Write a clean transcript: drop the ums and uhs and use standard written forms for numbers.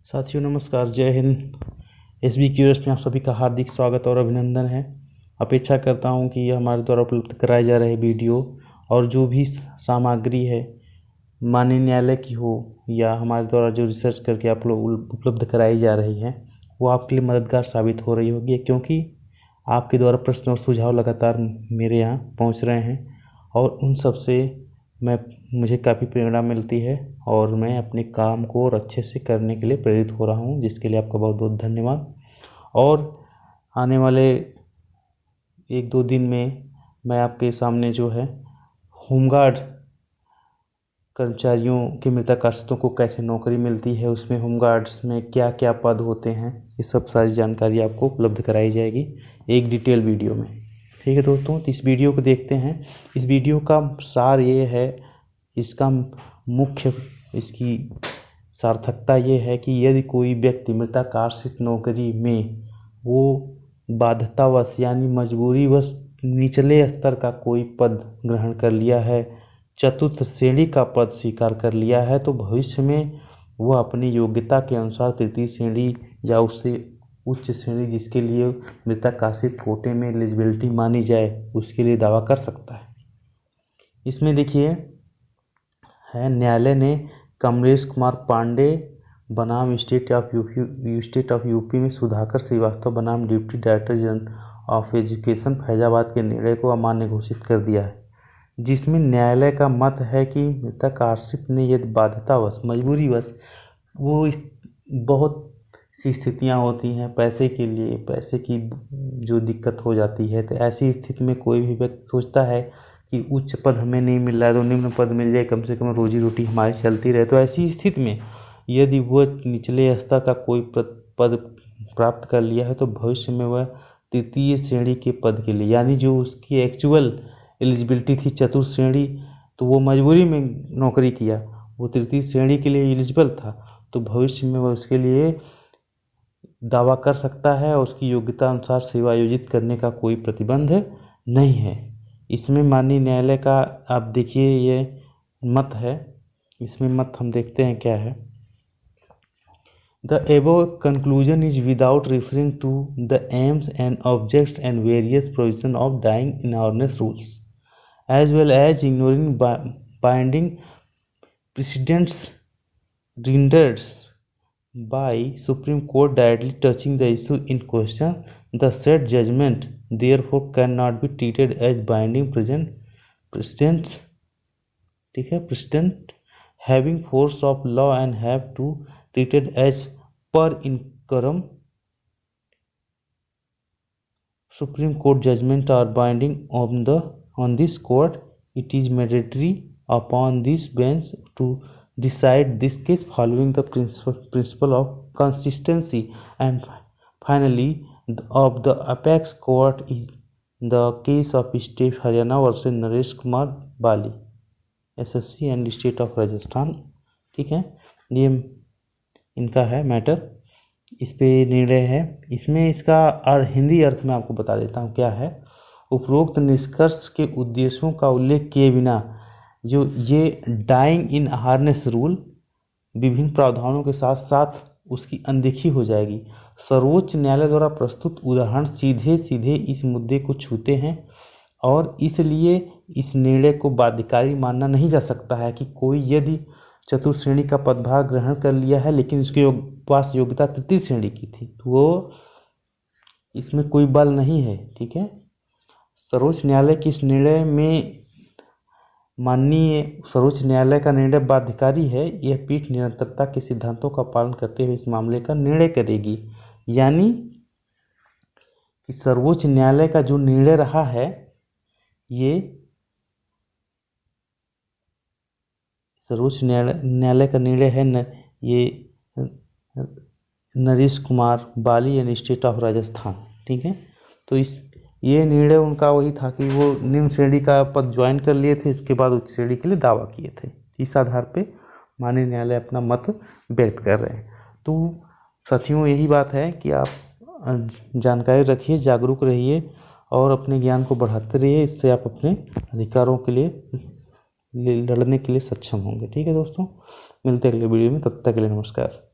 साथियों नमस्कार, जय हिंद। SB क्यूरियस में आप सभी का हार्दिक स्वागत और अभिनंदन है। अपेक्षा करता हूं कि हमारे द्वारा उपलब्ध कराए जा रहे वीडियो और जो भी सामग्री है, माननीय न्यायालय की हो या हमारे द्वारा जो रिसर्च करके आप लोग उपलब्ध कराई जा रही है, वो आपके लिए मददगार साबित हो रही होगी, क्योंकि आपके द्वारा प्रश्न और सुझाव लगातार मेरे यहाँ पहुँच रहे हैं और उन सब से मुझे काफ़ी प्रेरणा मिलती है और मैं अपने काम को और अच्छे से करने के लिए प्रेरित हो रहा हूँ, जिसके लिए आपका बहुत बहुत धन्यवाद। और आने वाले 1-2 दिन में मैं आपके सामने जो है होमगार्ड कर्मचारियों के मृतक आश्रितों को कैसे नौकरी मिलती है, उसमें होमगार्ड्स में क्या क्या पद होते हैं, ये सब सारी जानकारी आपको उपलब्ध कराई जाएगी एक डिटेल वीडियो में। ठीक है दोस्तों, तो इस वीडियो को देखते हैं। इस वीडियो का सार ये है, इसका मुख्य इसकी सार्थकता ये है कि यदि कोई व्यक्ति मृतक आश्रित नौकरी में वो बाध्यतावश यानी मजबूरीवश निचले स्तर का कोई पद ग्रहण कर लिया है, चतुर्थ श्रेणी का पद स्वीकार कर लिया है, तो भविष्य में वह अपनी योग्यता के अनुसार तृतीय श्रेणी या उससे उच्च श्रेणी जिसके लिए मृतक आश्रित कोटे में एलिजिबिलिटी मानी जाए, उसके लिए दावा कर सकता है। इसमें देखिए है, न्यायालय ने कमलेश कुमार पांडे बनाम स्टेट ऑफ यूपी में सुधाकर श्रीवास्तव बनाम deputy director general of education Faizabad के निर्णय को अमान्य घोषित कर दिया है, जिसमें न्यायालय का मत है कि मृतक आश्रित ने यदि बाध्यतावश मजबूरीवश वो बहुत सी स्थितियाँ होती हैं, पैसे की जो दिक्कत हो जाती है, तो ऐसी स्थिति में कोई भी व्यक्ति सोचता है कि उच्च पद हमें नहीं मिल रहा है तो निम्न पद मिल जाए, कम से कम रोजी रोटी हमारी चलती रहे। तो ऐसी स्थिति में यदि वह निचले स्तर का कोई पद प्राप्त कर लिया है, तो भविष्य में वह तृतीय श्रेणी के पद के लिए, यानी जो उसकी एक्चुअल एलिजिबिलिटी थी चतुर्थ श्रेणी, तो वो मजबूरी में नौकरी किया, वो तृतीय श्रेणी के लिए एलिजिबल था, तो भविष्य में वह उसके लिए दावा कर सकता है और उसकी योग्यता अनुसार सेवा आयोजित करने का कोई प्रतिबंध नहीं है। इसमें माननीय न्यायालय का आप देखिए ये मत है, इसमें मत हम देखते हैं क्या है। The above conclusion is without referring to the aims and objects and various provisions of dying in harness rules, as well as ignoring binding precedents rendered by Supreme Court directly touching the issue in question. The said judgment therefore cannot be treated as binding precedents, ठीक है, precedent having force of law and have to treated as per incurrum. Supreme Court judgment are binding on this court. It is mandatory upon this bench to decide this case following the principle of consistency. And finally, of the apex court is the case of State Haryana versus Naresh Kumar Bali, SSC and state of Rajasthan. ठीक है, ये इनका है matter, इस पे निर्णय है। इसमें इसका हिंदी अर्थ में आपको बता देता हूँ क्या है। उपरोक्त निष्कर्ष के उद्देश्यों का उल्लेख किए बिना जो ये डाइंग इन हार्नेस रूल विभिन्न प्रावधानों के साथ साथ उसकी अनदेखी हो जाएगी। सर्वोच्च न्यायालय द्वारा प्रस्तुत उदाहरण सीधे सीधे इस मुद्दे को छूते हैं और इसलिए इस निर्णय को बाध्यकारी मानना नहीं जा सकता है कि कोई यदि चतुर्थ श्रेणी का पदभार ग्रहण कर लिया है लेकिन उसके पास योग्यता तृतीय श्रेणी की थी, तो वो इसमें कोई बल नहीं है। ठीक है, सर्वोच्च न्यायालय के इस निर्णय में माननीय सर्वोच्च न्यायालय का निर्णय बाध्यकारी है। यह पीठ निरंतरता के सिद्धांतों का पालन करते हुए इस मामले का निर्णय करेगी, यानी कि सर्वोच्च न्यायालय का जो निर्णय रहा है, ये सर्वोच्च न्यायालय का निर्णय है ये नरेश कुमार बाली यानी स्टेट ऑफ राजस्थान। ठीक है, तो ये निर्णय उनका वही था कि वो निम्न श्रेणी का पद ज्वाइन कर लिए थे, इसके बाद उच्च श्रेणी के लिए दावा किए थे। इस आधार पे माननीय न्यायालय अपना मत व्यक्त कर रहे हैं। तो साथियों, यही बात है कि आप जानकारी रखिए, जागरूक रहिए और अपने ज्ञान को बढ़ाते रहिए। इससे आप अपने अधिकारों के लिए लड़ने के लिए सक्षम होंगे। ठीक है दोस्तों, मिलते हैं अगले वीडियो में, तब तक के लिए नमस्कार।